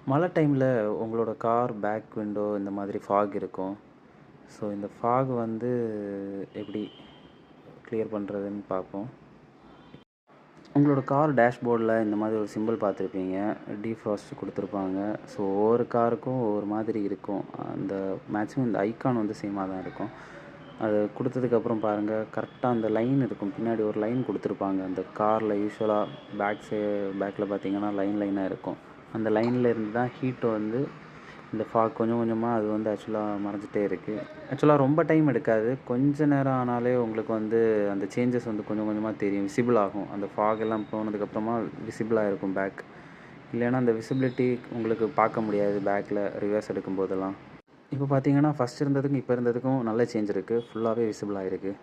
மழை டைமில் உங்களோட கார் பேக் விண்டோ இந்த மாதிரி ஃபாக் இருக்கும். ஸோ இந்த ஃபாக் வந்து எப்படி கிளியர் பண்ணுறதுன்னு பார்ப்போம். உங்களோட கார் டேஷ்போர்டில் இந்த மாதிரி ஒரு சிம்பிள் பார்த்துருப்பீங்க. டீஃப்ராஸ்ட் கொடுத்துருப்பாங்க. ஸோ ஒவ்வொரு காருக்கும் ஒவ்வொரு மாதிரி இருக்கும். அந்த மேக்ஸிமம் இந்த ஐகான் வந்து சேமாக தான் இருக்கும். அது கொடுத்ததுக்கப்புறம் பாருங்கள், கரெக்டாக அந்த லைன் இருக்கும். பின்னாடி ஒரு லைன் கொடுத்துருப்பாங்க. அந்த காரில் யூஸ்வலாக பேக்கில் பார்த்தீங்கன்னா லைனாக இருக்கும். அந்த லைனில் இருந்து தான் ஹீட்டை வந்து இந்த ஃபாக் கொஞ்சம் கொஞ்சமாக அது வந்து ஆக்சுவலாக மறைஞ்சிட்டே இருக்குது. ஆக்சுவலாக ரொம்ப டைம் எடுக்காது. கொஞ்ச நேரம் ஆனாலே உங்களுக்கு வந்து அந்த சேஞ்சஸ் வந்து கொஞ்சம் கொஞ்சமாக தெரியும், விசிபிள் ஆகும். அந்த ஃபாக் எல்லாம் போனதுக்கப்புறமா விசிபிளாக இருக்கும் பேக். இல்லைன்னா அந்த விசிபிலிட்டி உங்களுக்கு பார்க்க முடியாது பேக்கில் ரிவர்ஸ் எடுக்கும்போதெல்லாம். இப்போ பார்த்தீங்கன்னா ஃபஸ்ட் இருந்ததுக்கும் இப்போ இருந்ததுக்கும் நல்ல சேஞ்ச் இருக்குது. ஃபுல்லாகவே விசிபிள் ஆகிருக்கு.